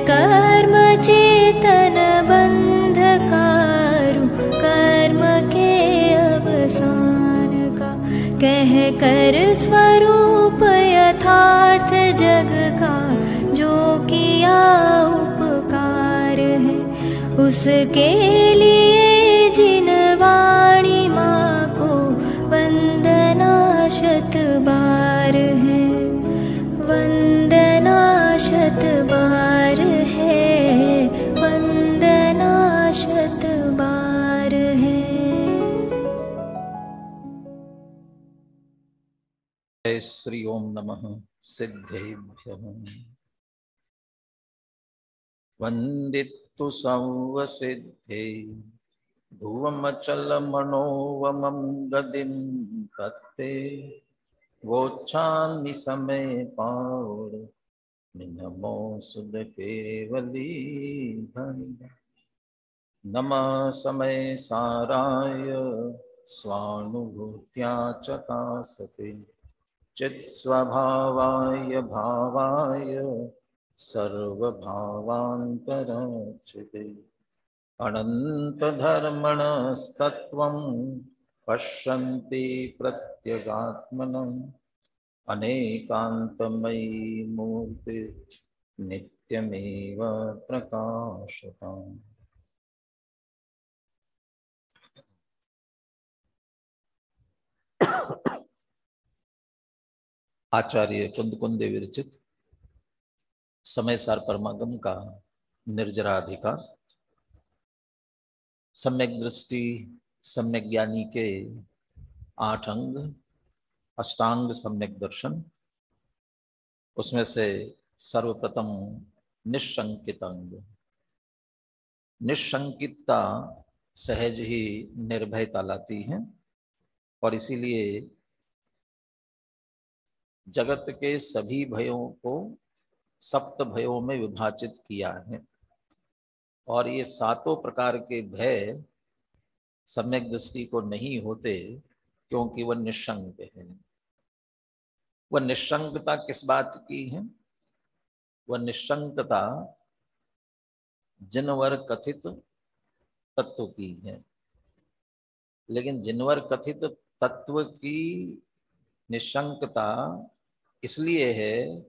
कर्म चेतन बंधकारु कर्म के अवसान का, कह कर स्वरूप यथार्थ जग का जो किया उपकार है, उसके लिए जिन वाणी माँ को वंदना शत बार है, वंदना शत बार है, वंदना शत बार है। जय श्री ओम नमः सिद्धेभ्यः। वंदितु संवसिद्धे भुवमचलमनोवमं गदिं तत्ते, वोच्छामि समय पावड नमो सुध केवली भणि। नमः समय साराय स्वानुभूत्या चकासते, चित् स्वभावाय भावाय सर्वभावान्तरचिते। अनंत धर्मणस्तत्त्वं पश्यन्ति प्रत्यगात्मनम्, अनेकान्तमयी मूर्ति नित्यमेव प्रकाशताम्। आचार्य कुंदकुंदे विरचित समय सार परमागम का निर्जराधिकार, सम्यक दृष्टि सम्यक ज्ञानी के 8 अंग, अष्टांग सम्यक दर्शन, उसमें से सर्वप्रथम निशंकित अंग। निशंकितता सहज ही निर्भयता लाती है और इसीलिए जगत के सभी भयों को 7 भयों में विभाजित किया है और ये 7 प्रकार के भय सम्यक दृष्टि को नहीं होते क्योंकि वह निशंक है। वह निशंकता किस बात की है? वह निशंकता जिनवर कथित तत्व की है, लेकिन जिनवर कथित तत्व की निशंकता इसलिए है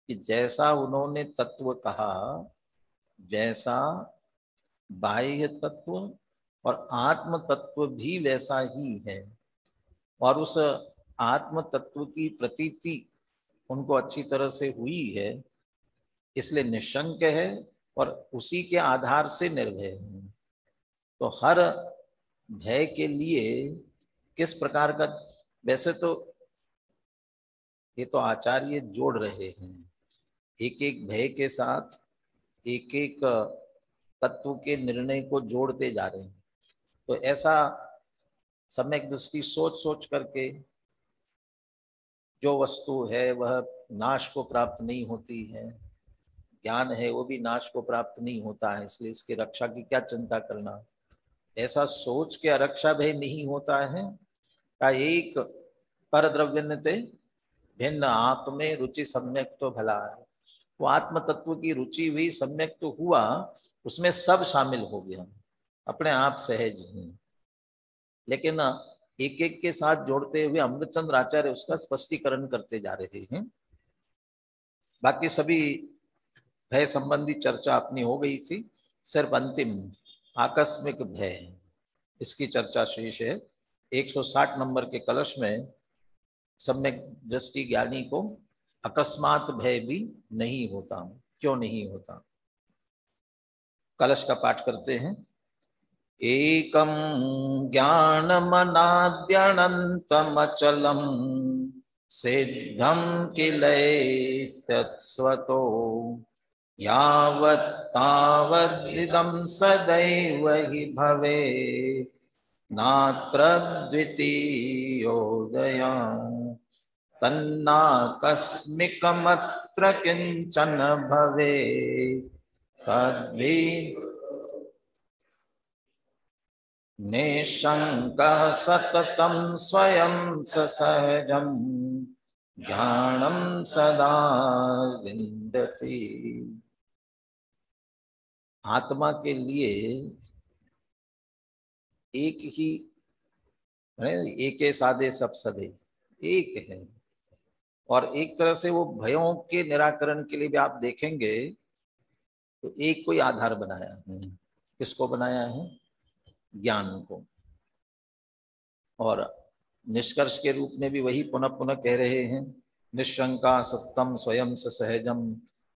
कि जैसा उन्होंने तत्व कहा वैसा बाह्य तत्व और आत्म तत्व भी वैसा ही है और उस आत्म तत्व की प्रतीति उनको अच्छी तरह से हुई है, इसलिए निशंक है और उसी के आधार से निर्भय है। तो हर भय के लिए किस प्रकार का, वैसे तो ये तो आचार्य जोड़ रहे हैं, एक एक भय के साथ एक एक तत्व के निर्णय को जोड़ते जा रहे हैं। तो ऐसा सम्यक दृष्टि सोच सोच करके जो वस्तु है वह नाश को प्राप्त नहीं होती है, ज्ञान है वो भी नाश को प्राप्त नहीं होता है, इसलिए इसकी रक्षा की क्या चिंता करना, ऐसा सोच के अरक्षा भय नहीं होता है। का एक पर द्रव्यन्यते भिन्न आप में रुचि सम्यक तो भला है। वो आत्म तत्व की रुचि हुई, सम्यक तो हुआ, उसमें सब शामिल हो गया अपने आप सहज ही। लेकिन एक एक के साथ जोड़ते हुए अमृतचंद्र आचार्य उसका स्पष्टीकरण करते जा रहे हैं। बाकी सभी भय संबंधी चर्चा अपनी हो गई थी, सिर्फ अंतिम आकस्मिक भय इसकी चर्चा शेष है। 160 नंबर के कलश में सम्यक दृष्टि ज्ञानी को अकस्मात भय भी नहीं होता। क्यों नहीं होता? कलश का पाठ करते हैं। एकम ज्ञानमनाद्यनन्तमचलम सिद्धम किलैतत्स्वतो, यावत् तावदिदं सदैव हि भवे नात्र द्वितीयोदया, तन्नाकस्मिकमत्र किंचन भवे तद्वि निशंकः सततं स्वयं सहजं ज्ञानं सदा विन्दति। आत्मा के लिए एक ही है, एके साधे सब सधे, एक है। और एक तरह से वो भयों के निराकरण के लिए भी आप देखेंगे तो एक कोई आधार बनाया है। किसको बनाया है? ज्ञान को। और निष्कर्ष के रूप में भी वही पुनः पुनः कह रहे हैं, निशंका सत्यम स्वयं से सहजम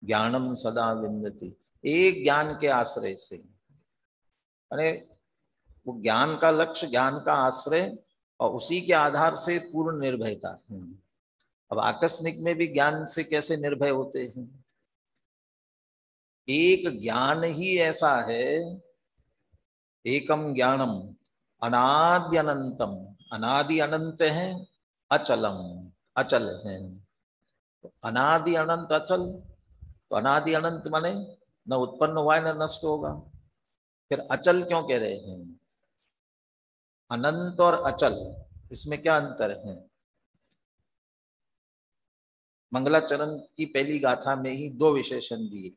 ज्ञानम सदा विन्दति। एक ज्ञान के आश्रय से, अरे वो ज्ञान का लक्ष्य, ज्ञान का आश्रय, और उसी के आधार से पूर्ण निर्भयता। अब आकस्मिक में भी ज्ञान से कैसे निर्भय होते हैं? एक ज्ञान ही ऐसा है, एकम ज्ञानम अनादि अनंतम, अनादि अनंत है, अचलम अचल है। तो अनादि अनंत अचल, तो अनादि अनंत माने न उत्पन्न हुआ है न नष्ट होगा। फिर अचल क्यों कह रहे हैं? अनंत और अचल, इसमें क्या अंतर है? मंगलाचरण की पहली गाथा में ही दो विशेषण दिए,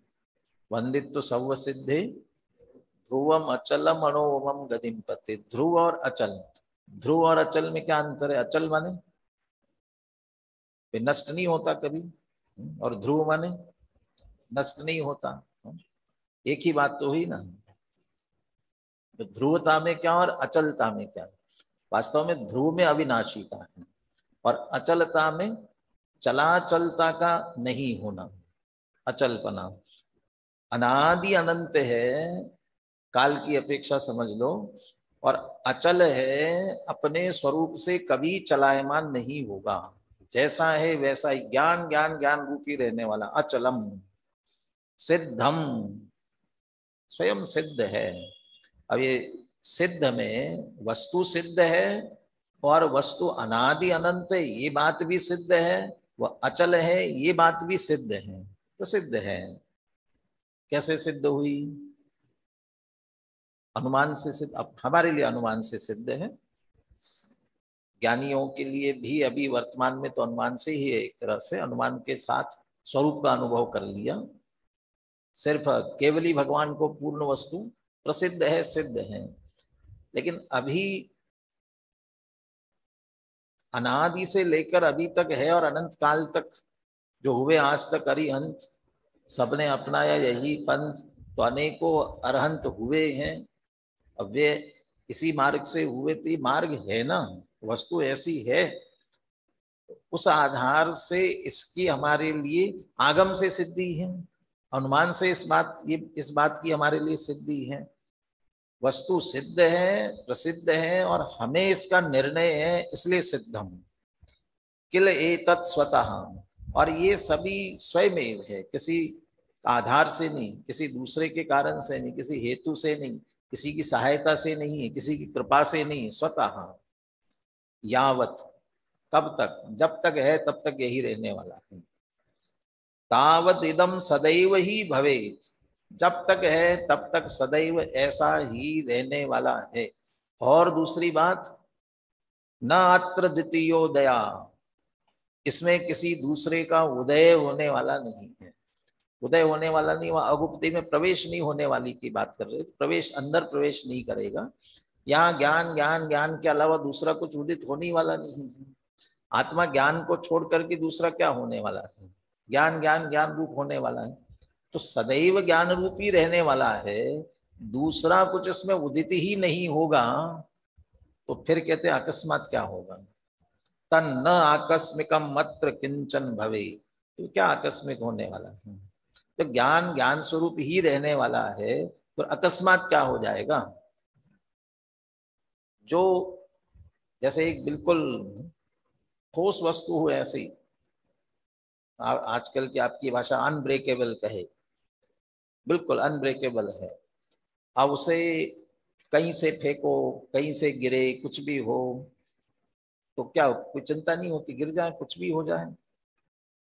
वंदित्व सव सिद्धे ध्रुवम अचलम अणोवम गतिम पते। ध्रुव और अचल, ध्रुव और अचल में क्या अंतर है? अचल माने वे नष्ट नहीं होता कभी, और ध्रुव माने नष्ट नहीं होता। एक ही बात तो हुई ना। तो ध्रुवता में क्या और अचलता में क्या? वास्तव में ध्रुव में अविनाशीता है और अचलता में चलाचलता का नहीं होना, अचलपना। अनादि अनंत है, काल की अपेक्षा समझ लो, और अचल है, अपने स्वरूप से कभी चलायमान नहीं होगा। जैसा है वैसा ही ज्ञान ज्ञान ज्ञान रूपी रहने वाला अचलम सिद्धम, स्वयं सिद्ध है। अब ये सिद्ध में वस्तु सिद्ध है और वस्तु अनादि अनंत है, ये बात भी सिद्ध है। वह अचल है, ये बात भी सिद्ध है, तो सिद्ध है। कैसे सिद्ध हुई? अनुमान से सिद्ध। अब हमारे लिए अनुमान से सिद्ध है, ज्ञानियों के लिए भी अभी वर्तमान में तो अनुमान से ही है। एक तरह से अनुमान के साथ स्वरूप का अनुभव कर लिया। सिर्फ केवली भगवान को पूर्ण वस्तु प्रसिद्ध है, सिद्ध है। लेकिन अभी अनादि से लेकर अभी तक है और अनंत काल तक जो हुए आज तक अरिहंत, सबने अपनाया यही पंथ, तो अनेकों अरहंत हुए हैं। अब वे इसी मार्ग से हुए, तो ये मार्ग है ना, वस्तु ऐसी है। उस आधार से इसकी हमारे लिए आगम से सिद्धि है, अनुमान से इस बात की हमारे लिए सिद्धि है। वस्तु सिद्ध है, प्रसिद्ध है, और हमें इसका निर्णय है, इसलिए सिद्धम किल एतत् स्वतः। और ये सभी स्वयमेव है, किसी आधार से नहीं, किसी दूसरे के कारण से नहीं, किसी हेतु से नहीं, किसी की सहायता से नहीं है, किसी की कृपा से नहीं, स्वतः। यावत, कब तक? जब तक है तब तक यही रहने वाला है। तावत इदम सदैव ही भवेत्, जब तक है तब तक सदैव ऐसा ही रहने वाला है। और दूसरी बात, न अत्र द्वितीयोदया, इसमें किसी दूसरे का उदय होने वाला नहीं है। उदय होने वाला नहीं, वहां अगुप्ति में प्रवेश नहीं होने वाली की बात कर रहे, प्रवेश अंदर प्रवेश नहीं करेगा। यहाँ ज्ञान ज्ञान ज्ञान के अलावा दूसरा कुछ उदित होने वाला नहीं है। आत्मा ज्ञान को छोड़ करके दूसरा क्या होने वाला है? ज्ञान ज्ञान ज्ञान रूप होने वाला है, तो सदैव ज्ञान रूप ही रहने वाला है। दूसरा कुछ इसमें उदित ही नहीं होगा, तो फिर कहते हैं अकस्मात क्या होगा? तन न आकस्मिकम मत्र किंचन भवे, तो क्या आकस्मिक होने वाला है? तो ज्ञान ज्ञान स्वरूप ही रहने वाला है, तो अकस्मात क्या हो जाएगा? जो जैसे एक बिल्कुल ठोस वस्तु हो, ऐसे ही आजकल की आपकी भाषा अनब्रेकेबल कहे, बिल्कुल अनब्रेकेबल है। अब उसे कहीं से फेंको, कहीं से गिरे, कुछ भी हो, तो क्या कोई चिंता नहीं होती, गिर जाए, कुछ भी हो जाए।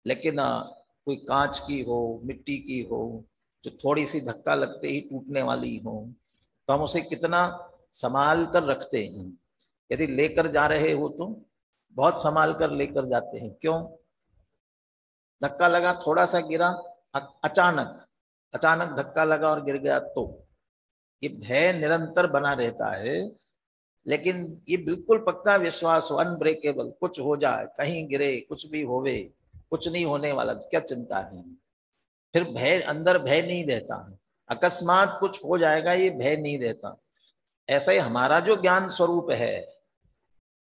लेकिन कोई कांच की हो, मिट्टी की हो, जो थोड़ी सी धक्का लगते ही टूटने वाली हो, तो हम उसे कितना संभाल कर रखते हैं। यदि लेकर जा रहे हो तो बहुत संभाल कर लेकर जाते हैं। क्यों? धक्का लगा, थोड़ा सा गिरा, अचानक, अचानक धक्का लगा और गिर गया तो ये भय निरंतर बना रहता है। लेकिन ये बिल्कुल पक्का विश्वास, अनब्रेकेबल, कुछ हो जाए, कहीं गिरे, कुछ भी होवे, कुछ नहीं होने वाला, क्या चिंता है। फिर भय, अंदर भय नहीं रहता है, अकस्मात कुछ हो जाएगा ये भय नहीं रहता। ऐसा ही हमारा जो ज्ञान स्वरूप है,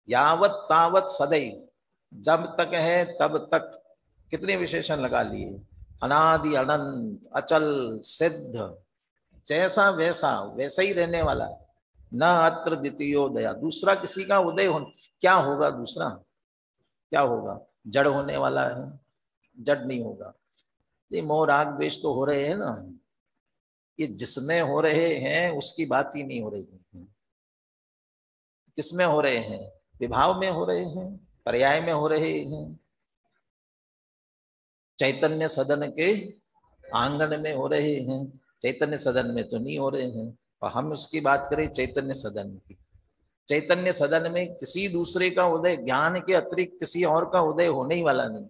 यावत तावत सदैव, जब तक है तब तक, कितने विशेषण लगा लिए, अनादि अनंत अचल सिद्ध, जैसा वैसा वैसा ही रहने वाला, न अत्र द्वितीयोदया, दूसरा किसी का उदय हो, क्या होगा दूसरा, क्या होगा, जड़ होने वाला है, जड़ नहीं होगा। ये मोह राग द्वेष तो हो रहे हैं ना, ये जिसमें हो रहे हैं उसकी बात ही नहीं हो रही है। किसमें हो रहे हैं, विभाव में हो रहे हैं, पर्याय में हो रहे हैं, चैतन्य सदन के आंगन में हो रहे हैं, चैतन्य सदन में तो नहीं हो रहे हैं। और हम उसकी बात करें चैतन्य सदन की, चैतन्य सदन में किसी दूसरे का उदय, ज्ञान के अतिरिक्त किसी और का उदय होने ही वाला नहीं,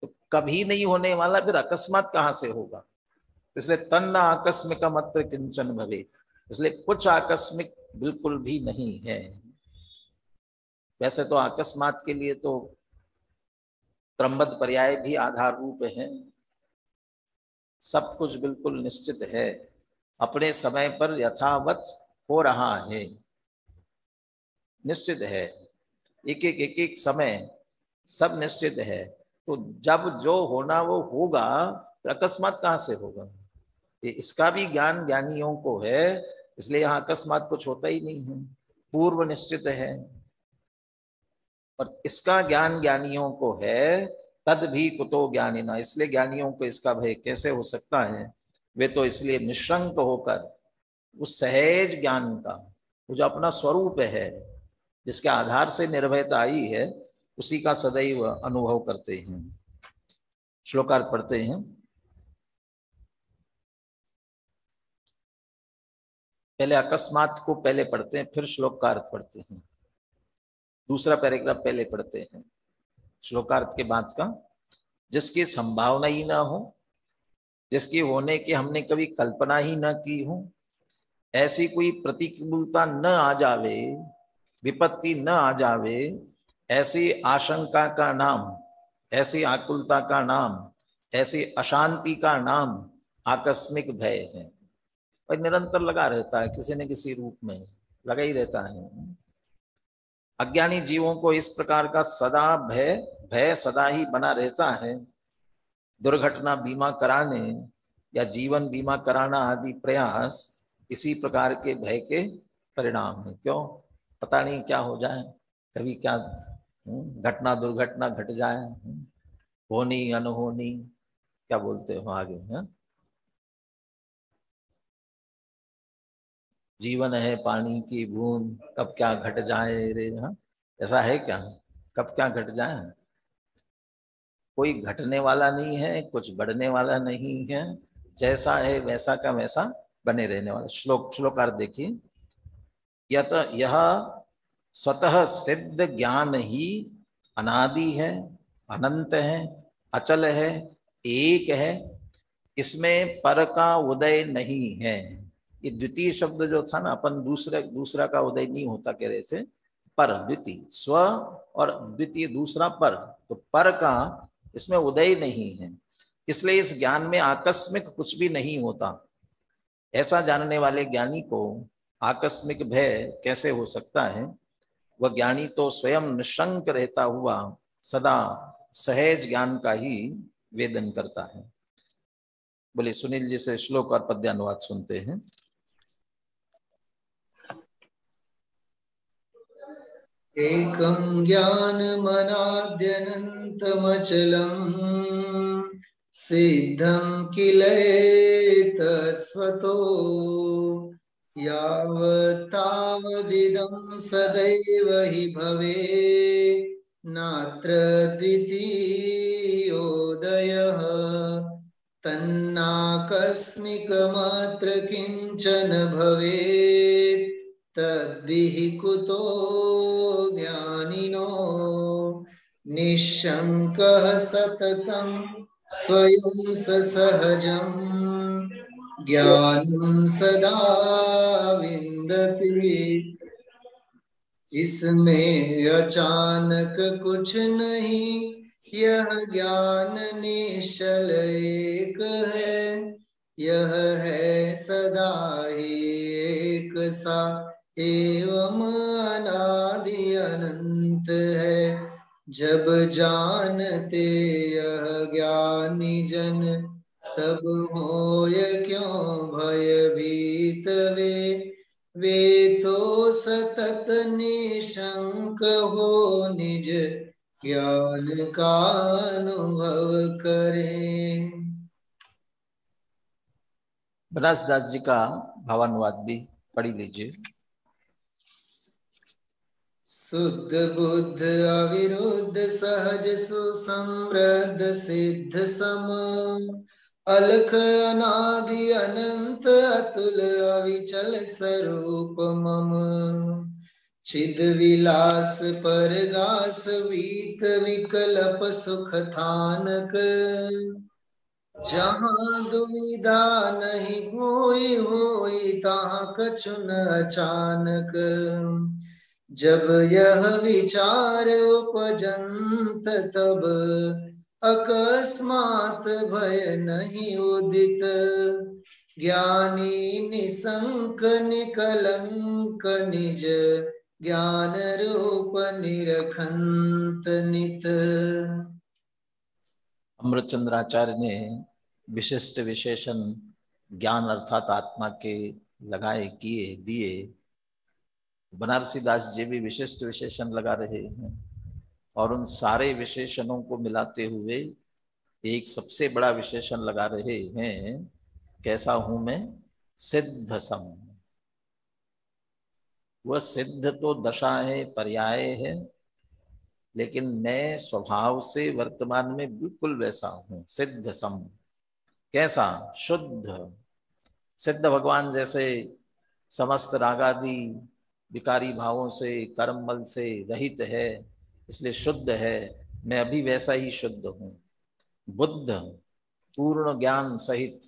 तो कभी नहीं होने वाला, फिर अकस्मात कहाँ से होगा। इसलिए तन्न आकस्मिक मात्र किंचन भवे, इसलिए कुछ आकस्मिक बिल्कुल भी नहीं है। वैसे तो अकस्मात के लिए तो क्रमबद्ध पर्याय भी आधार रूप है, सब कुछ बिल्कुल निश्चित है, अपने समय पर यथावत हो रहा है, निश्चित है, एक समय सब निश्चित है। तो जब जो होना वो होगा, तो अकस्मात कहाँ से होगा, ये इसका भी ज्ञान ज्ञानियों को है, इसलिए यहाँ अकस्मात कुछ होता ही नहीं है, पूर्व निश्चित है। और इसका ज्ञान ज्ञानियों को है, तद भी कुतो ज्ञानिना, इसलिए ज्ञानियों को इसका भय कैसे हो सकता है, वे तो इसलिए निशंक होकर उस सहज ज्ञान का, वो जो अपना स्वरूप है, जिसके आधार से निर्भयता आई है, उसी का सदैव अनुभव करते हैं। श्लोकार्थ पढ़ते हैं। पहले अकस्मात को पहले पढ़ते हैं, फिर श्लोकार्थ पढ़ते हैं। दूसरा पैराग्राफ पहले पढ़ते हैं श्लोकार्थ के बाद का। जिसकी संभावना ही ना हो, जिसकी होने की हमने कभी कल्पना ही ना की हो, ऐसी कोई प्रतिकूलता न आ जावे, विपत्ति न आ जावे, ऐसी आशंका का नाम, ऐसी आकुलता का नाम, ऐसी अशांति का नाम आकस्मिक भय है। और निरंतर लगा रहता है, किसी न किसी रूप में लगा ही रहता है। अज्ञानी जीवों को इस प्रकार का सदा भय सदा ही बना रहता है। दुर्घटना बीमा कराने या जीवन बीमा कराना आदि प्रयास इसी प्रकार के भय के परिणाम है। क्यों, पता नहीं क्या हो जाए, कभी क्या घटना दुर्घटना घट जाए, होनी अनहोनी, क्या बोलते हो आगे है? जीवन है पानी की बूंद, कब क्या घट जाए रे। हाँ, ऐसा है क्या, कब क्या घट जाए, कोई घटने वाला नहीं है, कुछ बढ़ने वाला नहीं है, जैसा है वैसा का वैसा बने रहने वाला। श्लोकार्थ देखिए। यह स्वतः सिद्ध ज्ञान ही अनादि है, अनंत है, अचल है, एक है, इसमें पर का उदय नहीं है। ये द्वितीय शब्द जो था ना, अपन दूसरा का उदय नहीं होता कह रहे थे, पर द्वितीय, स्व और द्वितीय दूसरा पर, तो पर का इसमें उदय नहीं है, इसलिए इस ज्ञान में आकस्मिक कुछ भी नहीं होता। ऐसा जानने वाले ज्ञानी को आकस्मिक भय कैसे हो सकता है? वह ज्ञानी तो स्वयं निशंक रहता हुआ सदा सहज ज्ञान का ही वेदन करता है। बोले सुनील जी से श्लोक और पद्यानुवाद सुनते हैं। एकं ज्ञानमनाद्यनन्तमचलम् सिद्धं किलैतत्स्वतो यावत्तावदिदं सदैव हि भवेत् नात्र द्वितीयोदयः तन्नाकस्मिकमात्र किञ्चन भवेत् तद्विहि कुतो ज्ञानिनो निःशङ्कः सततं स्वयं सहजम् ज्ञानं सदा विन्दति। इसमें अचानक कुछ नहीं, यह ज्ञान निश्चल एक है। यह है सदा ही एक सा एवं अनादि अनंत है। जब जानते यह ज्ञानी जन, तब होय क्यों भयभीत वे तो सतत निशंक हो निज ज्ञान का अनुभव करें। बनासदास जी का भावानुवाद भी पढ़ लीजिए। शुद्ध बुद्ध अविरुद्ध सहज सुसमृद्ध सिद्ध सम, अलख अनादि अनंत अतुल अविचल स्वरूप मम। चिद विलास परगास वीत विकल्प सुख थानक, जहाँ दुविधा नहीं होई होई तहाँ कछु न अचानक। जब यह विचार उपजंत तब अकस्मात भय नहीं उदित। ज्ञानी निसंक निकलंक निज ज्ञान रूप निरखंत नित। अमृतचंद्राचार्य ने विशिष्ट विशेषण ज्ञान अर्थात आत्मा के लगाए किए दिए। बनारसी दास जी भी विशिष्ट विशेषण लगा रहे हैं और उन सारे विशेषणों को मिलाते हुए एक सबसे बड़ा विशेषण लगा रहे हैं, कैसा हूं मैं? सिद्ध सम। वह सिद्ध तो दशा है, पर्याय है, लेकिन मैं स्वभाव से वर्तमान में बिल्कुल वैसा हूं, सिद्ध सम। कैसा? शुद्ध। सिद्ध भगवान जैसे समस्त रागादि विकारी भावों से, कर्ममल से रहित है, इसलिए शुद्ध है। मैं अभी वैसा ही शुद्ध हूं। बुद्ध, पूर्ण ज्ञान सहित,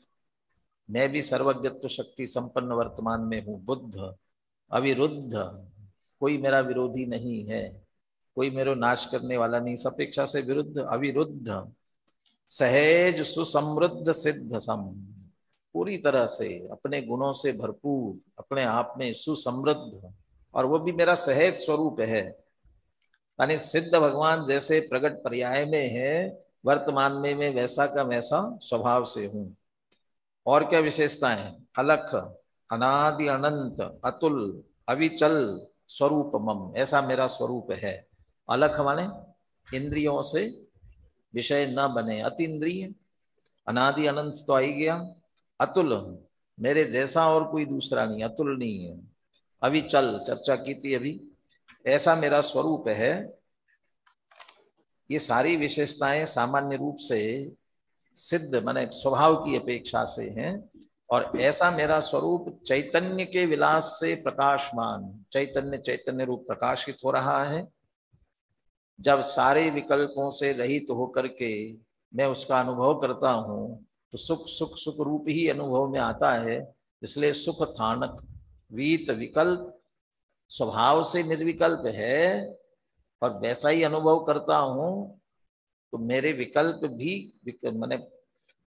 मैं भी सर्वज्ञत्व शक्ति संपन्न वर्तमान में हूं, बुद्ध। अविरुद्ध, कोई मेरा विरोधी नहीं है, कोई मेरा नाश करने वाला नहीं, सपेक्षा से विरुद्ध, अविरुद्ध। सहज सुसमृद्ध सिद्ध सम, पूरी तरह से अपने गुणों से भरपूर, अपने आप में सुसमृद्ध, और वो भी मेरा सहज स्वरूप है। यानी सिद्ध भगवान जैसे प्रगट पर्याय में है, वर्तमान में मैं वैसा का वैसा स्वभाव से हूं। और क्या विशेषताएं? अलख, अनादि अनंत, अतुल, अविचल स्वरूप मम, ऐसा मेरा स्वरूप है। अलख माने इंद्रियों से विषय न बने, अतीन्द्रिय। अनादि अनंत तो आ ही गया। अतुल, मेरे जैसा और कोई दूसरा नहीं, अतुल नहीं है। अविचल, चर्चा की थी अभी, ऐसा मेरा स्वरूप है। ये सारी विशेषताएं सामान्य रूप से सिद्ध माने स्वभाव की अपेक्षा से हैं, और ऐसा मेरा स्वरूप चैतन्य के विलास से प्रकाशमान, चैतन्य चैतन्य रूप प्रकाशित हो रहा है। जब सारे विकल्पों से रहित होकर के मैं उसका अनुभव करता हूं, तो सुख सुख सुख रूप ही अनुभव में आता है। इसलिए सुख थानक, वीत विकल्प, स्वभाव से निर्विकल्प है और वैसा ही अनुभव करता हूं, तो मेरे विकल्प भी माने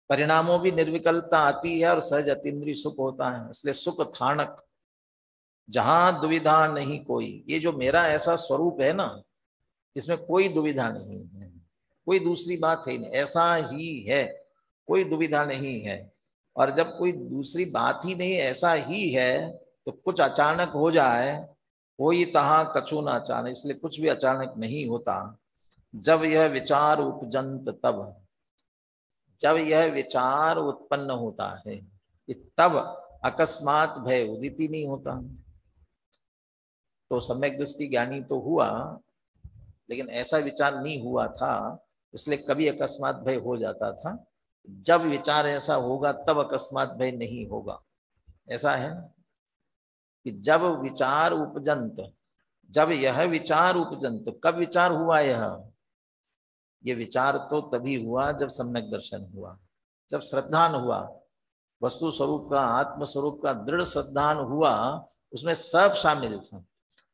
परिणामों भी निर्विकल्पता आती है और सहज अतीन्द्रिय सुख होता है। इसलिए सुख थानक, जहां दुविधा नहीं कोई। ये जो मेरा ऐसा स्वरूप है ना, इसमें कोई दुविधा नहीं है, कोई दूसरी बात है नहीं, ऐसा ही है, कोई दुविधा नहीं है। और जब कोई दूसरी बात ही नहीं, ऐसा ही है, तो कुछ अचानक हो जाए, कोई तहां कछु न अचानक, इसलिए कुछ भी अचानक नहीं होता। जब यह विचार उपजंत तब, जब यह विचार उत्पन्न होता है, तब अकस्मात भय उदित ही नहीं होता। तो सम्यक दृष्टि ज्ञानी तो हुआ, लेकिन ऐसा विचार नहीं हुआ था, इसलिए कभी अकस्मात भय हो जाता था। जब विचार ऐसा होगा तब अकस्मात भय नहीं होगा। ऐसा है कि जब विचार उपजंत, जब यह विचार उपजंत, कब विचार हुआ? ये विचार तो तभी हुआ जब सम्यक दर्शन हुआ, जब श्रद्धान हुआ, वस्तु स्वरूप का, आत्म स्वरूप का दृढ़ श्रद्धान हुआ, उसमें सब शामिल था।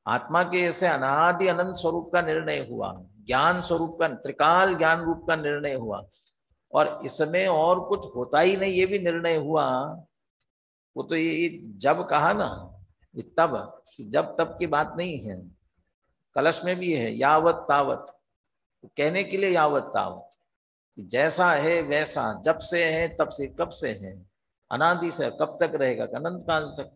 आत्मा के ऐसे अनादि अनंत स्वरूप का निर्णय हुआ, ज्ञान स्वरूप का, त्रिकाल ज्ञान रूप का निर्णय हुआ, और इसमें और कुछ होता ही नहीं, ये भी निर्णय हुआ। वो तो ये जब कहा ना, ये तब, जब तब की बात नहीं है। कलश में भी है यावत तावत, कहने के लिए यावत तावत, जैसा है वैसा, जब से है तब से, कब से है, अनादि से, कब तक रहेगा, अनंत काल तक।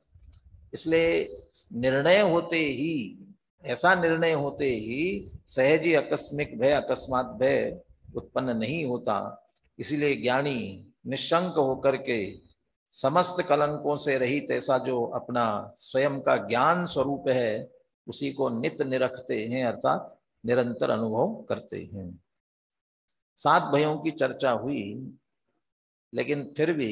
इसलिए निर्णय होते ही, ऐसा निर्णय होते ही सहज ही आकस्मिक भय, अकस्मात भय उत्पन्न नहीं होता। इसीलिए ज्ञानी निशंक होकर के समस्त कलंकों से रहित ऐसा जो अपना स्वयं का ज्ञान स्वरूप है, उसी को नित्य निरखते हैं, अर्थात निरंतर अनुभव करते हैं। 7 भयों की चर्चा हुई, लेकिन फिर भी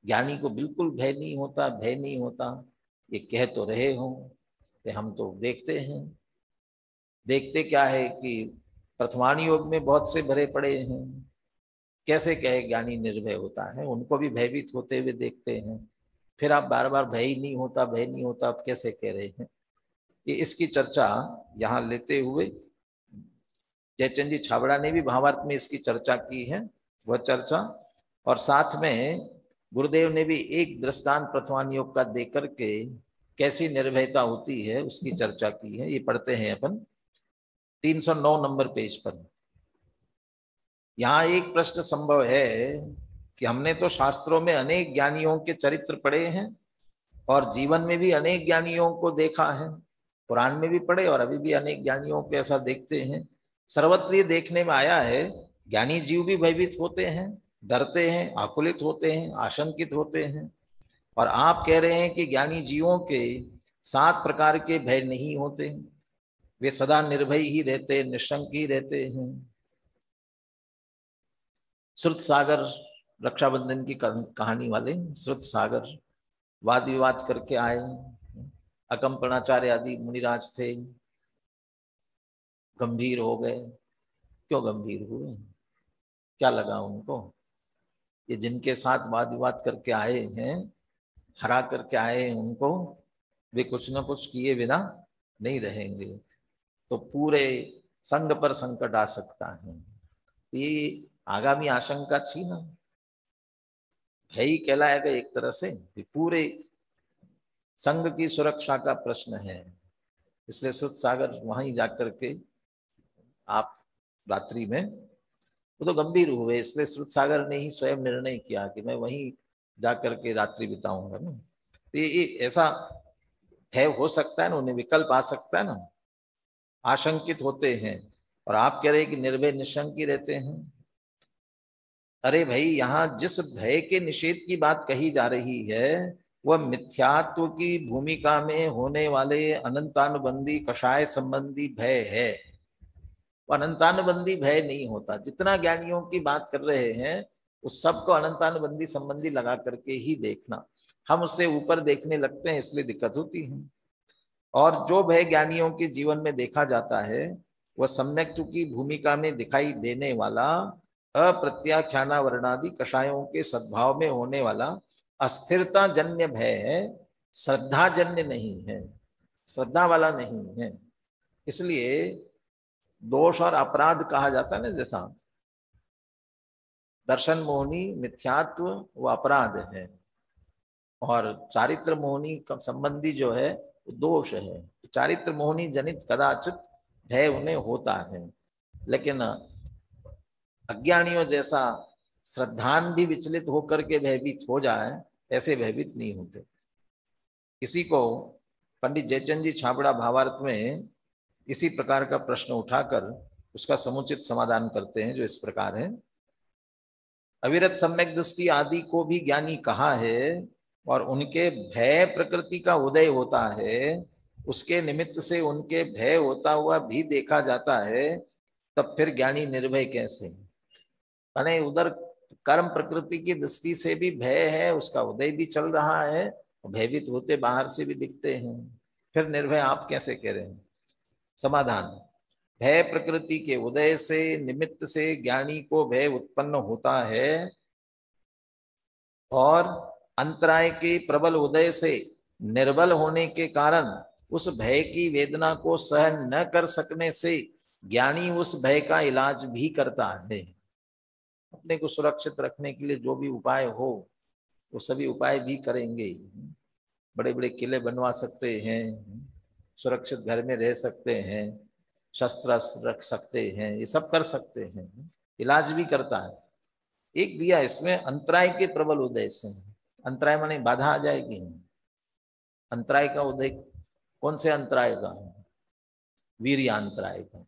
ज्ञानी को बिल्कुल भय नहीं होता, भय नहीं होता, ये कह तो रहे हो कि हम तो देखते हैं। देखते क्या है कि प्रथमान योग में बहुत से भरे पड़े हैं, कैसे कहे ज्ञानी निर्भय होता है, उनको भी भयभीत होते हुए देखते हैं। फिर आप बार बार भय नहीं होता, भय नहीं होता, आप कैसे कह रहे हैं? ये इसकी चर्चा यहाँ लेते हुए जयचंद जी छाबड़ा ने भी भावार्थ में इसकी चर्चा की है, वह चर्चा, और साथ में गुरुदेव ने भी एक दृष्टांत प्रथमान योग का देकर के कैसी निर्भयता होती है उसकी चर्चा की है। ये पढ़ते हैं अपन 309 नंबर पेज पर। यहाँ एक प्रश्न संभव है कि हमने तो शास्त्रों में अनेक ज्ञानियों के चरित्र पढ़े हैं और जीवन में भी अनेक ज्ञानियों को देखा है, पुराण में भी पढ़े और अभी भी अनेक ज्ञानियों को ऐसा देखते हैं। सर्वत्र ये देखने में आया है, ज्ञानी जीव भी भयभीत होते हैं, डरते हैं, आकुलित होते हैं, आशंकित होते हैं। और आप कह रहे हैं कि ज्ञानी जीवों के 7 प्रकार के भय नहीं होते, वे सदा निर्भय ही रहते, निशंक ही रहते हैं। श्रुत सागर, रक्षाबंधन की कहानी वाले श्रुत सागर वाद विवाद करके आए, अकम्पणाचार्य आदि मुनिराज थे, गंभीर हो गए। क्यों गंभीर हुए? क्या लगा उनको? ये जिनके साथ वाद विवाद करके आए हैं, हरा करके आए हैं उनको, वे कुछ न कुछ किए बिना नहीं रहेंगे, तो पूरे संघ पर संकट आ सकता है। ये आगामी आशंका थी ना, है ही कहलाएगा एक तरह से, पूरे संघ की सुरक्षा का प्रश्न है। इसलिए सुध सागर वहीं जाकर के आप रात्रि में, वो तो गंभीर हुए, इसलिए सुध सागर ने ही स्वयं निर्णय किया कि मैं वहीं जाकर के रात्रि बिताऊंगा ना। तो ये ऐसा है, हो सकता है ना, उन्हें विकल्प आ सकता है ना, आशंकित होते हैं। और आप कह रहे हैं कि निर्भय निशंक ही रहते हैं। अरे भाई, यहाँ जिस भय के निषेध की बात कही जा रही है, वह मिथ्यात्व की भूमिका में होने वाले अनंतानुबंधी कषाय संबंधी भय है। वो अनंतानुबंधी भय नहीं होता। जितना ज्ञानियों की बात कर रहे हैं उस सबको अनंतानुबंधी संबंधी लगा करके ही देखना। हम उससे ऊपर देखने लगते हैं, इसलिए दिक्कत होती है। और जो भय ज्ञानियों के जीवन में देखा जाता है वह सम्यक्त्व की भूमिका में दिखाई देने वाला अप्रत्याख्याना वर्णादि कषायों के सद्भाव में होने वाला अस्थिरता जन्य भय है, श्रद्धा जन्य नहीं है, श्रद्धा वाला नहीं है। इसलिए दोष और अपराध कहा जाता है ना, जैसा दर्शन मोहनी मिथ्यात्व वो अपराध है, और चारित्र मोहनी संबंधी जो है वो दोष है। चारित्र मोहनी जनित कदाचित भय उन्हें होता है, लेकिन अज्ञानियों जैसा श्रद्धान भी विचलित होकर के भयभीत हो जाए, ऐसे भयभीत नहीं होते। इसी को पंडित जयचंद जी छाबड़ा भावार्थ में इसी प्रकार का प्रश्न उठाकर उसका समुचित समाधान करते हैं, जो इस प्रकार है। अविरत सम्यक दृष्टि आदि को भी ज्ञानी कहा है, और उनके भय प्रकृति का उदय होता है, उसके निमित्त से उनके भय होता हुआ भी देखा जाता है, तब फिर ज्ञानी निर्भय कैसे? यानी उधर कर्म प्रकृति की दृष्टि से भी भय है, उसका उदय भी चल रहा है, भयभीत होते बाहर से भी दिखते हैं, फिर निर्भय आप कैसे कह रहे हैं? समाधान, भय प्रकृति के उदय से, निमित्त से ज्ञानी को भय उत्पन्न होता है, और अंतराय के प्रबल उदय से निर्बल होने के कारण उस भय की वेदना को सहन न कर सकने से ज्ञानी उस भय का इलाज भी करता है। अपने को सुरक्षित रखने के लिए जो भी उपाय हो वो सभी उपाय भी करेंगे। बड़े बड़े किले बनवा सकते हैं, सुरक्षित घर में रह सकते हैं, शस्त्र रख सकते हैं, ये सब कर सकते हैं, इलाज भी करता है। एक दिया इसमें अंतराय के प्रबल उदय से। अंतराय माने बाधा आ जाएगी। अंतराय का उदय कौन से अंतराय का? वीर्यांतराय का।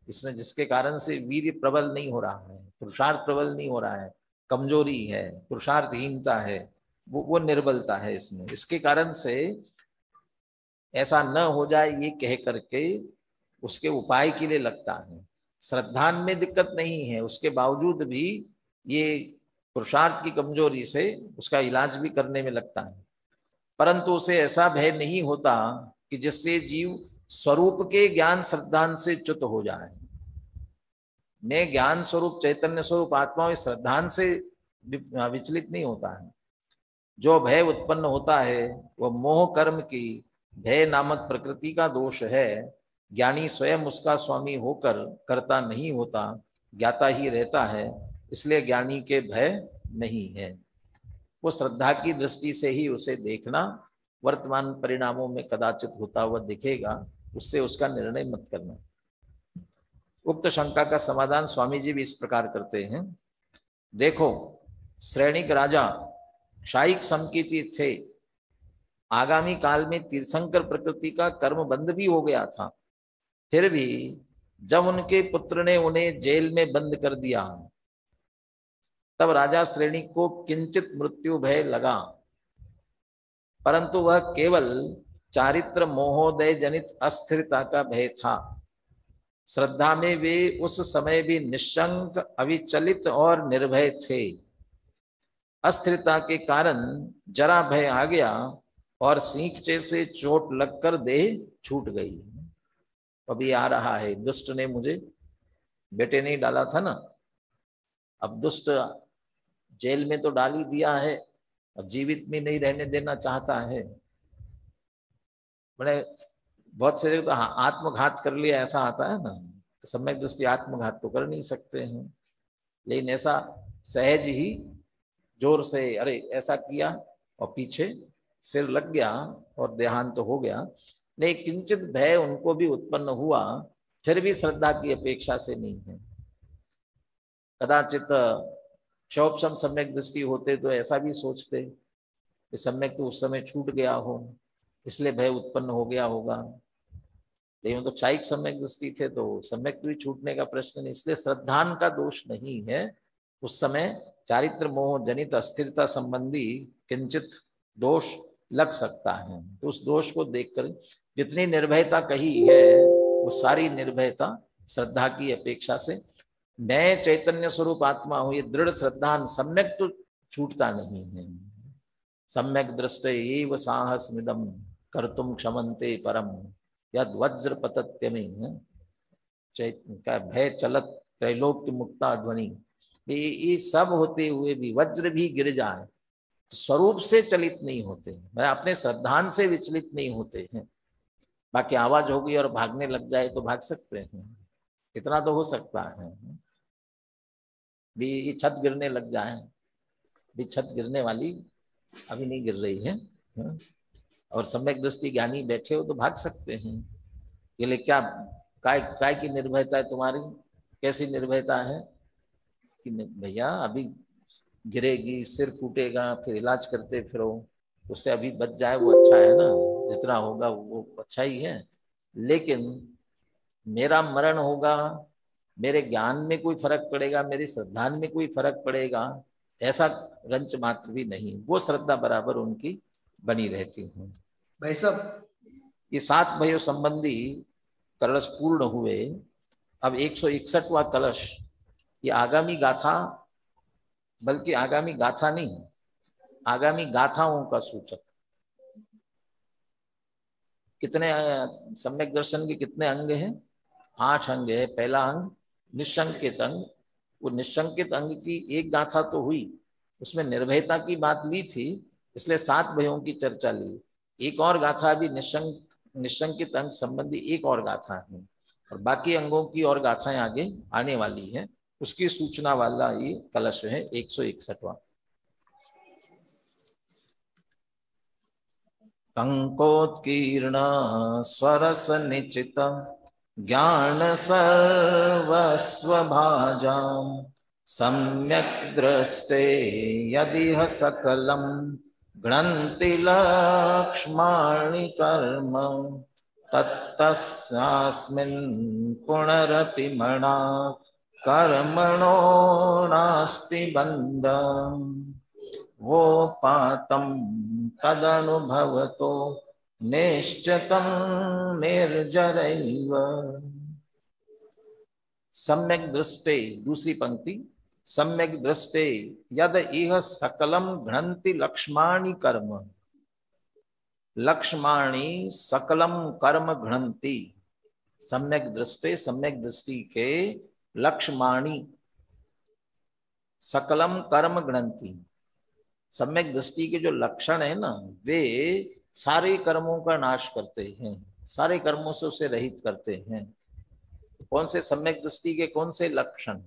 इसमें जिसके कारण से वीर्य प्रबल नहीं हो रहा है, पुरुषार्थ प्रबल नहीं हो रहा है, कमजोरी है, पुरुषार्थहीनता है, वो निर्बलता है इसमें। इसके कारण से ऐसा न हो जाए ये कह करके उसके उपाय के लिए लगता है। श्रद्धान में दिक्कत नहीं है, उसके बावजूद भी ये पुरुषार्थ की कमजोरी से उसका इलाज भी करने में लगता है। परंतु उसे ऐसा भय नहीं होता कि जिससे जीव स्वरूप के ज्ञान श्रद्धान से च्युत हो जाए। मैं ज्ञान स्वरूप चैतन्य स्वरूप आत्मा श्रद्धान से विचलित नहीं होता है। जो भय उत्पन्न होता है वह मोह कर्म की भय नामक प्रकृति का दोष है। ज्ञानी स्वयं उसका स्वामी होकर करता नहीं होता, ज्ञाता ही रहता है, इसलिए ज्ञानी के भय नहीं है। वो श्रद्धा की दृष्टि से ही उसे देखना, वर्तमान परिणामों में कदाचित होता हुआ दिखेगा, उससे उसका निर्णय मत करना। उक्त शंका का समाधान स्वामी जी भी इस प्रकार करते हैं। देखो, श्रेणिक राजा क्षायिक समकीर्ति थे, आगामी काल में तीर्थंकर प्रकृति का कर्म बंद भी हो गया था, फिर भी जब उनके पुत्र ने उन्हें जेल में बंद कर दिया तब राजा श्रेणी को किंचित मृत्यु भय लगा, परंतु वह केवल चारित्र मोहोदय जनित अस्थिरता का भय था। श्रद्धा में वे उस समय भी निशंक, अविचलित और निर्भय थे। अस्थिरता के कारण जरा भय आ गया और सींकचे से चोट लगकर देह छूट गई। अभी आ रहा है, दुष्ट ने मुझे बेटे नहीं डाला था ना, अब दुष्ट जेल में तो डाल ही दिया है, अब जीवित में नहीं रहने देना चाहता है। मैंने बहुत से तो आत्मघात कर लिया ऐसा आता है ना, तो सम्यक दृष्टि आत्मघात तो कर नहीं सकते हैं, लेकिन ऐसा सहज ही जोर से अरे ऐसा किया और पीछे सिर लग गया और देहांत तो हो गया। लेकिन किंचित भय उनको भी उत्पन्न हुआ, फिर भी श्रद्धा की अपेक्षा से नहीं है। कदाचित क्षोभसम सम्यक दृष्टि होते तो ऐसा भी सोचते कि सम्यक तो उस समय छूट गया हो, इसलिए भय उत्पन्न हो गया होगा। लेकिन तो क्षायिक सम्यक दृष्टि थे तो सम्यक भी छूटने का प्रश्न नहीं, इसलिए श्रद्धान का दोष नहीं है। उस समय चारित्र मोह जनित अस्थिरता संबंधी किंचित दोष लग सकता है, तो उस दोष को देखकर जितनी निर्भयता कही है वो सारी निर्भयता श्रद्धा की अपेक्षा से मैं चैतन्य स्वरूप आत्मा हूं, ये दृढ़ श्रद्धान सम्यक तो छूटता नहीं है। सम्यक दृष्टे एव साहसमिदम कर्तुम क्षमन्ते परम यद वज्र पतत्यमे का भय चलत त्रैलोक्य मुक्ता ध्वनि। ये सब होते हुए भी वज्र भी गिर जाए तो स्वरूप से चलित नहीं होते, अपने श्रद्धान से विचलित नहीं होते हैं। बाकी आवाज होगी और भागने लग जाए तो भाग सकते हैं, इतना तो हो सकता है। भी छत गिरने लग जाए, भी छत गिरने वाली अभी नहीं गिर रही है, और सम्यक दृष्टि ज्ञानी बैठे हो तो भाग सकते हैं। ये ले क्या काय की निर्भयता है तुम्हारी? कैसी निर्भयता है कि भैया अभी गिरेगी, सिर फूटेगा, फिर इलाज करते फिरो, उससे अभी बच जाए वो अच्छा है ना, जितना होगा वो अच्छा ही है। लेकिन मेरा मरण होगा, मेरे ज्ञान में कोई फर्क पड़ेगा, मेरी श्रद्धा में कोई फर्क पड़ेगा, ऐसा रंच मात्र भी नहीं। वो श्रद्धा बराबर उनकी बनी रहती है। भाई साहब, ये 7 भयो संबंधी कलश पूर्ण हुए। अब 161वां कलश, ये आगामी गाथा, बल्कि आगामी गाथा नहीं, आगामी गाथाओं का सूचक। कितने सम्यक दर्शन के कितने अंग हैं? 8 अंग है। पहला अंग निशंकित अंग, वो निशंकित अंग की एक गाथा तो हुई, उसमें निर्भयता की बात ली थी, इसलिए 7 भयों की चर्चा ली। एक और गाथा भी निशंकित अंग संबंधी एक और गाथा है, और बाकी अंगों की और गाथाएं आगे आने वाली हैं। उसकी सूचना वाला ये कलश है 161वां। टंकोत्कीर्ण स्वरस निचित ज्ञान सर्वस्व भाजाम सम्यक दृष्टे यदिह सकलम गृह्णन्ति लक्ष्माणि कर्म तत्तस्यास्मिन् पुनरपि मना कर्मणो नास्ति बन्धः वो पातम तदनुभवतो निश्चितं निर्जरैव। सम्यक दृष्टे, दूसरी पंक्ति, सम्यक दृष्टे यद इह सकलम घ्नन्ति लक्ष्माणि कर्म। लक्ष्माणि सकलम कर्म घ्नन्ति। सम्यक दृष्टे, सम्यक दृष्टि के लक्ष्माणि सकलम कर्म घ्नन्ति। सम्यक दृष्टि के जो लक्षण है ना, वे सारे कर्मों का नाश करते हैं, सारे कर्मों से उसे रहित करते हैं। कौन से सम्यक दृष्टि के कौन से लक्षण,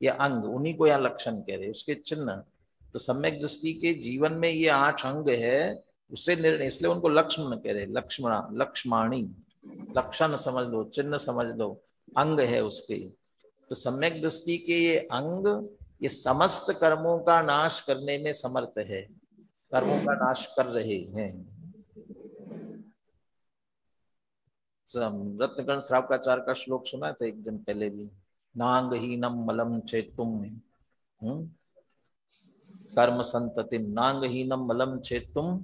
ये अंग, उन्हीं को यहाँ लक्षण कह रहे, उसके चिन्ह। तो सम्यक दृष्टि के जीवन में ये 8 अंग है, उससे निर्णय, इसलिए उनको लक्ष्मण कह रहे, लक्ष्मणा, लक्ष्माणी, लक्षण समझ लो, चिन्ह समझ लो, अंग है उसके। तो सम्यक दृष्टि के ये अंग, ये समस्त कर्मों का नाश करने में समर्थ है, कर्मों का नाश कर रहे हैं। रत्नकर्ण श्रावकाचार का श्लोक सुना था एक दिन पहले भी, नांगहीनम मलम चेतुम कर्म संततिम, नांगहीनम मलम चेतुम।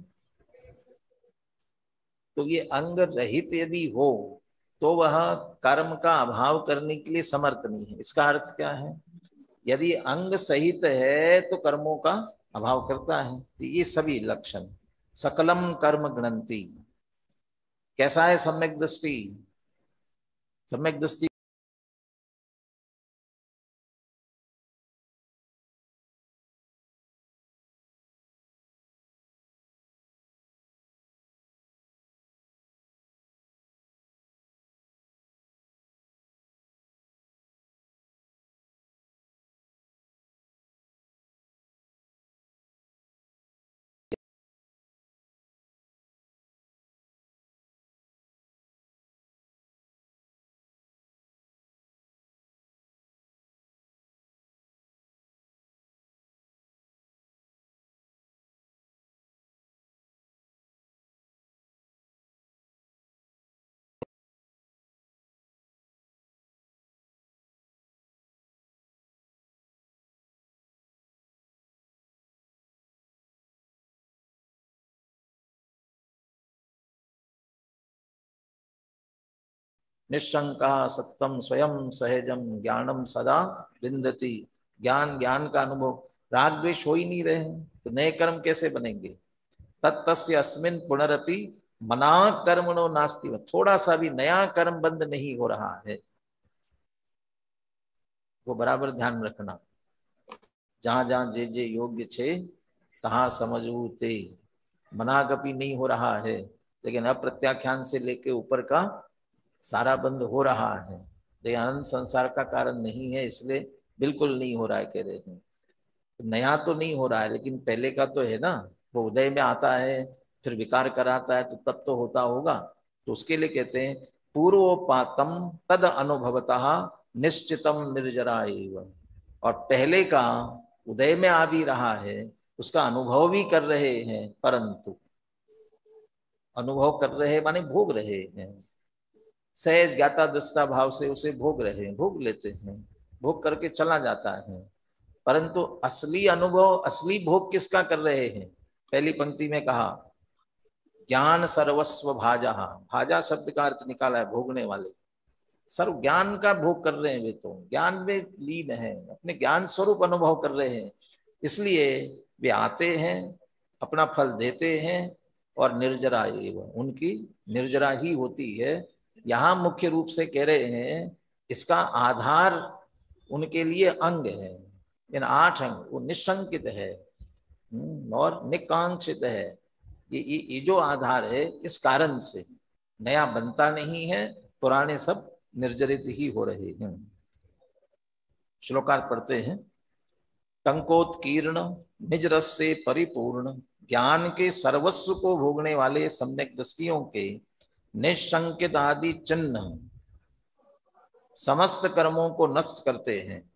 तो ये अंग रहित यदि हो तो वह कर्म का अभाव करने के लिए समर्थ नहीं है। इसका अर्थ क्या है? यदि अंग सहित है तो कर्मों का अभाव करता है। तो ये सभी लक्षण, सकलम कर्म गृह्णन्ति। कैसा है सम्यक दृष्टि? सम्यक दृष्टि निशंका सततम स्वयं सहजम ज्ञानम सदा विन्दति। ज्ञान, ज्ञान का अनुभव, राग द्वेष हो ही नहीं रहे हैं तो नए कर्म कैसे बनेंगे? तत्तस्य अस्मिन् पुनरपि मना कर्मणो नास्ति। थोड़ा सा भी नया कर्म बंद नहीं हो रहा है, वो बराबर ध्यान रखना। जहां जहां जे जे योग्य छे तहां समझવું ते। मना कभी नहीं हो रहा है, लेकिन अप्रत्याख्यान से लेके ऊपर का सारा बंद हो रहा है। लेकिन अनंत संसार का कारण नहीं है, इसलिए बिल्कुल नहीं हो रहा है कह रहे हैं। नया तो नहीं हो रहा है, लेकिन पहले का तो है ना, वो उदय में आता है फिर विकार कराता है, तो तब तो होता होगा। तो उसके लिए कहते हैं पूर्वोपातम तद अनुभवतः निश्चितम निर्जरा एवं। और पहले का उदय में आ भी रहा है, उसका अनुभव भी कर रहे हैं, परंतु अनुभव कर रहे माने भोग रहे हैं, सहज ज्ञाता दृष्टा भाव से उसे भोग रहे हैं, भोग लेते हैं, भोग करके चला जाता है। परंतु असली अनुभव, असली भोग किसका कर रहे हैं? पहली पंक्ति में कहा ज्ञान सर्वस्व भाजा। भाजा शब्द का अर्थ निकाला है भोगने वाले, सर्व ज्ञान का भोग कर रहे हैं। वे तो ज्ञान में लीन है, अपने ज्ञान स्वरूप अनुभव कर रहे हैं, इसलिए वे आते हैं, अपना फल देते हैं और निर्जरा एवं, उनकी निर्जरा ही होती है। यहाँ मुख्य रूप से कह रहे हैं इसका आधार उनके लिए अंग है। इन 8 अंग वो निशंकित है और निकांक्षित है। ये जो आधार है, इस कारण से नया बनता नहीं है, पुराने सब निर्जरित ही हो रहे हैं। श्लोकार्थ पढ़ते हैं। टंकोत्कीर्ण निज रस से परिपूर्ण ज्ञान के सर्वस्व को भोगने वाले सम्यक दृष्टियों के निशंकित आदि चिन्ह समस्त कर्मों को नष्ट करते हैं।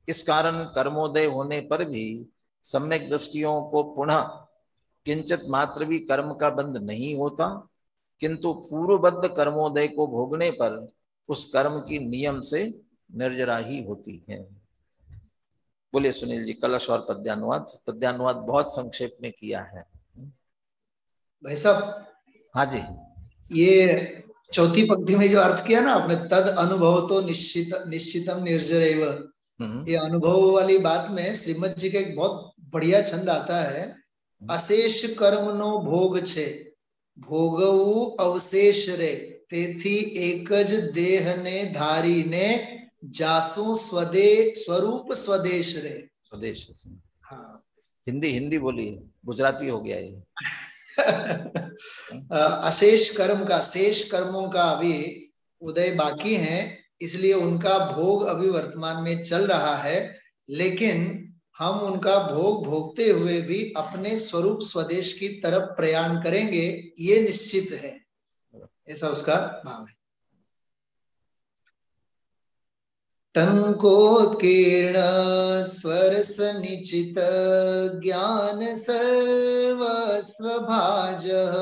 इस कारण कर्मोदय होने पर भी सम्यक दृष्टियों को पुनः किंचित मात्र भी कर्म का बंध नहीं होता, किंतु पूर्वबद्ध कर्मोदय को भोगने पर उस कर्म की नियम से निर्जरा ही होती है। बोलिए सुनील जी। कलश और पद्यानुवाद बहुत संक्षेप में किया है भाई साहब। हाँ जी। ये चौथी पंक्ति में जो अर्थ किया ना आपने, तद अनुभव तो निश्चितम निर्जरैव, ये अनुभव वाली बात में श्रीमद जी का एक बहुत बढ़िया छंद आता है। अशेष कर्म नो भोग छे, भोगवू अवशेष रे, तेथी एकज देह ने धारी ने जासु स्वरूप स्वदेश रे। स्वदेश। हाँ, हिंदी बोलिए, गुजराती हो गया ये। अशेष कर्म का, शेष कर्मों का अभी उदय बाकी है, इसलिए उनका भोग अभी वर्तमान में चल रहा है, लेकिन हम उनका भोग भोगते हुए भी अपने स्वरूप स्वदेश की तरफ प्रयाण करेंगे, ये निश्चित है। ऐसा उसका भाव है। टंकोत्कीर्ण स्वरस निचित ज्ञान सर्वस्व भाजः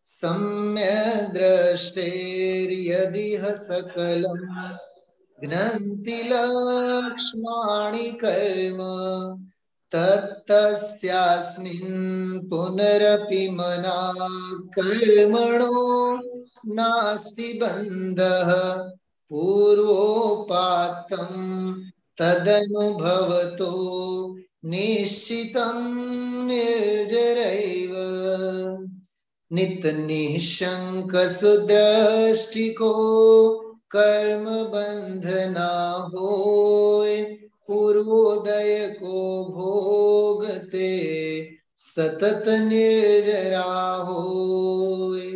सम्यक् दृष्टेर्यदिह सकलम् घ्नन्ति लक्ष्माणि कर्म तत्तस्यास्मिन् पुनरपि मना कर्मणो नास्ति बन्धः पूर्वोपात्तं तदनुभवतो निश्चितं निर्जरैव नित निःशंक सुदृष्टिको कर्म बंधना होय पूर्वोदय को भोगते सतत निर्जरा होय।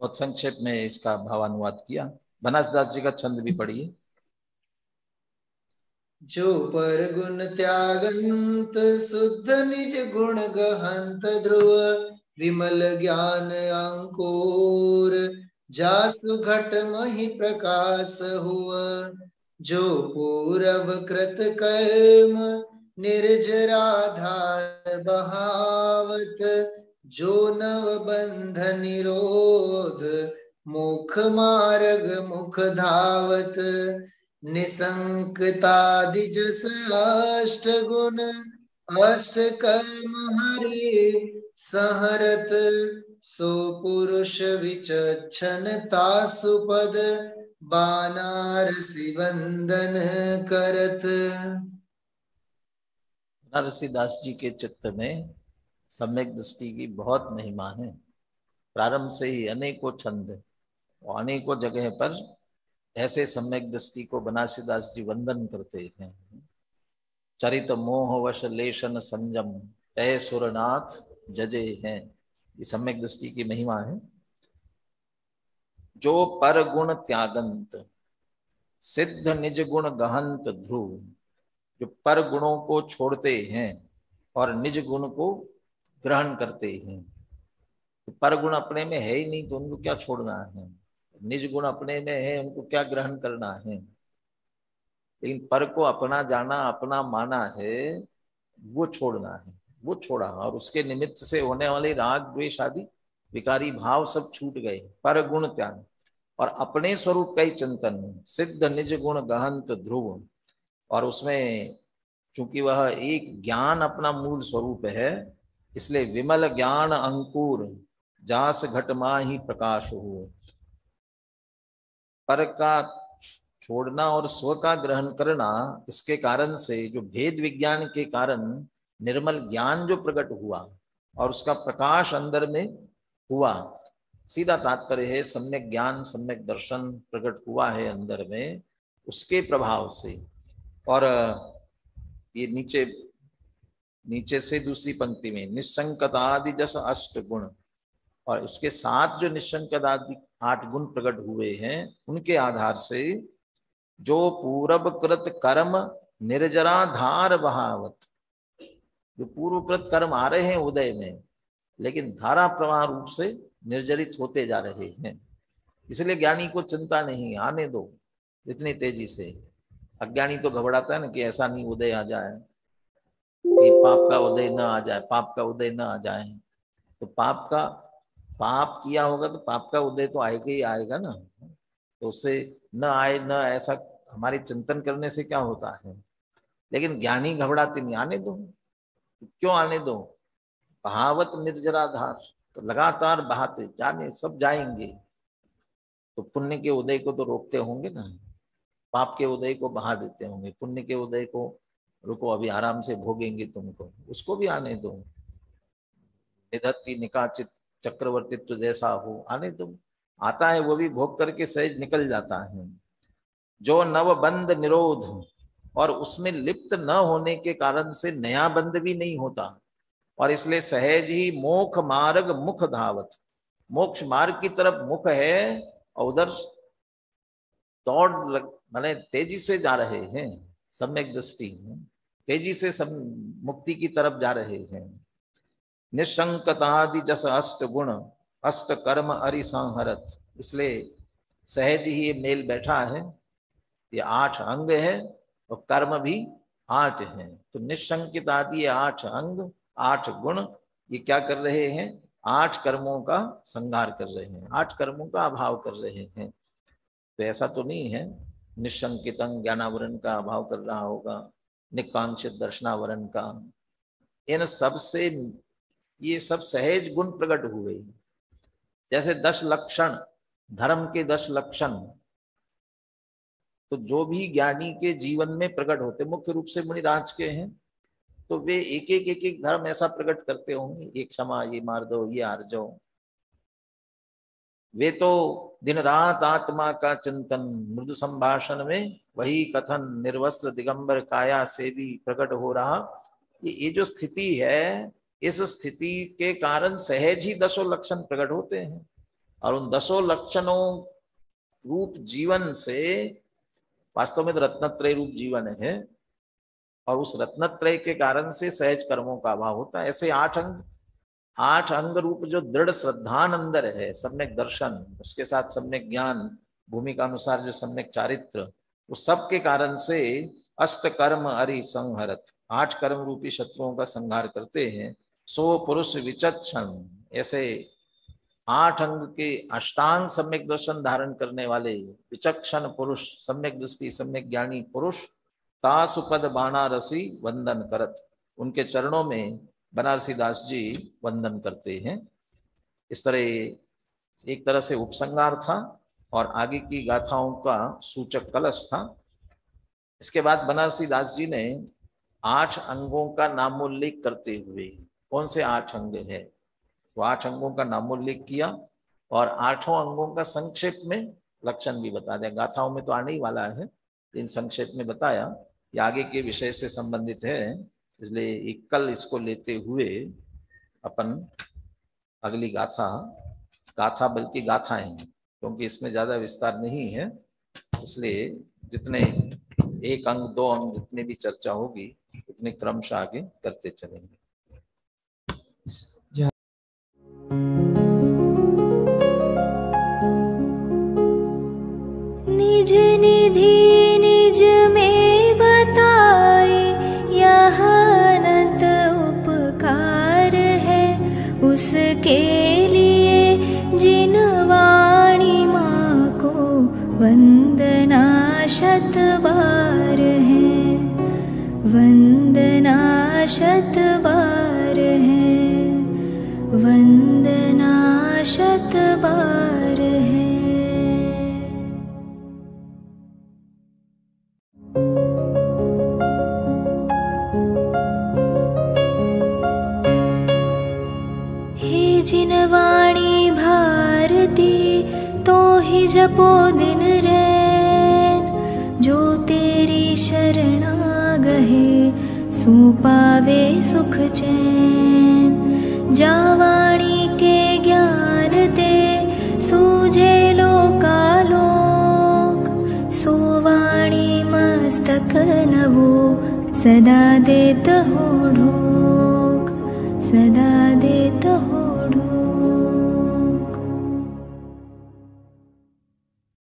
बहुत संक्षेप में इसका भावानुवाद किया। बनासदास जी का छंद भी पढ़िए। जो पर गुण त्यागंत शुद्ध निज गुण गहंत ध्रुव विमल ज्ञान अंकुर जासु घट महि प्रकाश हुआ जो पूरब कृत कर्म निर्जराधार बहावत जो नव बंध निरोध मुख मार्ग मुख धावत निसंकतादि जस अष्ट गुण अष्ट कर्म हरि सहरत सो पुरुष विचक्षण तासुपद बानारसी वंदन करत। बनारसी दास जी के चित्त में सम्यक दृष्टि की बहुत महिमा है। प्रारंभ से ही अनेकों छंद और अनेकों जगह पर ऐसे सम्यक दृष्टि को बनारसी दास जी वंदन करते हैं। चरित मोह वश लेशन संजम तय सुरनाथ जजे हैं, ये सम्यक दृष्टि की महिमा है। जो पर गुण त्यागंत सिद्ध निज गुण गहंत ध्रुव, जो पर गुणों को छोड़ते हैं और निज गुण को ग्रहण करते हैं। तो पर गुण अपने में है ही नहीं तो उनको क्या छोड़ना है, निज गुण अपने में है उनको क्या ग्रहण करना है। लेकिन पर को अपना जाना अपना माना है, वो छोड़ना है, वो छोड़ा और उसके निमित्त से होने वाले राग द्वेष आदि विकारी भाव सब छूट गए। पर गुण त्याग और अपने स्वरूप का ही चिंतन, सिद्ध निज गुण गहंत ध्रुव, और उसमें चूंकि वह एक ज्ञान अपना मूल स्वरूप है, इसलिए विमल ज्ञान अंकुर जास घट माहि प्रकाश हो। पर का छोड़ना और स्व का ग्रहण करना, इसके कारण से जो भेद विज्ञान के कारण निर्मल ज्ञान जो प्रकट हुआ और उसका प्रकाश अंदर में हुआ, सीधा तात्पर्य है सम्यक ज्ञान सम्यक दर्शन प्रकट हुआ है अंदर में, उसके प्रभाव से और ये नीचे से दूसरी पंक्ति में निस्संकतादि जस अष्ट गुण, और उसके साथ जो निस्संकतादि 8 गुण प्रकट हुए हैं उनके आधार से जो पूर्व कृत कर्म निर्जराधार बहावत, जो पूर्वकृत कर्म आ रहे हैं उदय में, लेकिन धारा प्रवाह रूप से निर्जरित होते जा रहे हैं। इसलिए ज्ञानी को चिंता नहीं, आने दो इतनी तेजी से। अज्ञानी तो घबराता है ना कि ऐसा नहीं उदय आ जाए, कि पाप का उदय न आ जाए, पाप का उदय न आ जाए। तो पाप किया होगा तो पाप का उदय तो आएगा ही आएगा ना, तो उससे न आए न, ऐसा हमारे चिंतन करने से क्या होता है। लेकिन ज्ञानी घबराते नहीं, आने दो। क्यों आने दो? बहावत निर्जराधार, तो लगातार बहाते जाने, सब जाएंगे। तो पुण्य के उदय को तो रोकते होंगे ना, पाप के उदय को बहा देते होंगे, पुण्य के उदय को रुको अभी आराम से भोगेंगे तुमको, उसको भी आने दो। निधत्ति निकाचित चक्रवर्तित्व जैसा हो, आने दो। आता है वो भी भोग करके सहज निकल जाता है। जो नव बंद निरोध, और उसमें लिप्त न होने के कारण से नया बंद भी नहीं होता, और इसलिए सहज ही मोक्ष मार्ग मुख धावत, मोक्ष मार्ग की तरफ मुख है और उधर दौड़ माने तेजी से जा रहे हैं, सम्यक दृष्टि तेजी से सब मुक्ति की तरफ जा रहे हैं। निशंकतादि जस अष्ट गुण अष्ट कर्म अरि संहरत, इसलिए सहज ही ये मेल बैठा है। ये 8 अंग है और कर्म भी 8 हैं। तो निशंकित आदि 8 अंग 8 गुण ये क्या कर रहे हैं? 8 कर्मों का संहार कर रहे हैं, 8 कर्मों का अभाव कर रहे हैं। तो ऐसा तो नहीं है निशंकितं ज्ञानावरण का अभाव कर रहा होगा, निकांक्षित दर्शनावरण का। इन सब से ये सब सहज गुण प्रकट हुए। जैसे 10 लक्षण, धर्म के 10 लक्षण, तो जो भी ज्ञानी के जीवन में प्रकट होते मुख्य रूप से मुनिराज के हैं, तो वे एक एक धर्म ऐसा प्रकट करते होंगे। ये क्षमा, ये मार दो, ये हार जाओ। वे तो दिन रात आत्मा का चिंतन, मृदु संभाषण में वही कथन, निर्वस्त्र दिगंबर काया से भी प्रकट हो रहा। ये जो स्थिति है, इस स्थिति के कारण सहज ही 10 लक्षण प्रकट होते हैं। और उन 10 लक्षणों रूप जीवन से वास्तव में रत्नत्रय रूप जीवन है, और उस रत्नत्रय के कारण से सहज कर्मों का अभाव होता है। ऐसे 8 अंग रूप जो दृढ़ श्रद्धानंदर है, सम्यक दर्शन, उसके साथ सम्यक ज्ञान, भूमि का अनुसार जो सम्यक चारित्र, वो सब के कारण से अष्ट कर्म अरि संहरत, 8 कर्म रूपी शत्रुओं का संहार करते हैं। सो पुरुष विचक्षण, ऐसे 8 अंग के अष्टांग सम्यक दर्शन धारण करने वाले विचक्षण पुरुष, सम्यक दृष्टि, सम्यक ज्ञानी पुरुष, तासुपद बाणारसी वंदन करत, उनके चरणों में बनारसी दास जी वंदन करते हैं। इस तरह एक तरह से उपसंहार था और आगे की गाथाओं का सूचक कलश था। इसके बाद बनारसी दास जी ने 8 अंगों का नामोल्लेख करते हुए, कौन से 8 अंग है, तो 8 अंगों का नामोल्लेख किया और 8 अंगों का संक्षेप में लक्षण भी बता दिया। गाथाओं में तो आने ही वाला है, इन संक्षेप में बताया कि आगे के विषय से संबंधित है, इसलिए कल इसको लेते हुए अपन अगली गाथा बल्कि गाथाएं हैं, क्योंकि इसमें ज्यादा विस्तार नहीं है, इसलिए जितने 1 अंग 2 अंग जितने भी चर्चा होगी उतने क्रमशः आगे करते चलेंगे। निज निधि निज में बताए, यह अनंत उपकार है उसके लिए जिन वाणी माँ को वंदना शत बार है, वंदना शत बार है, वंदना शत बार है। हे जिन वाणी भारती तो ही जपो दिन रैन, जो तेरी शरणा गहे सो पावे सुख चैन। जावाणी के ज्ञान ते सूझे लोकालोक, सोवाणी मस्तक नवो सदा देत हो ढोक, सदा देत हो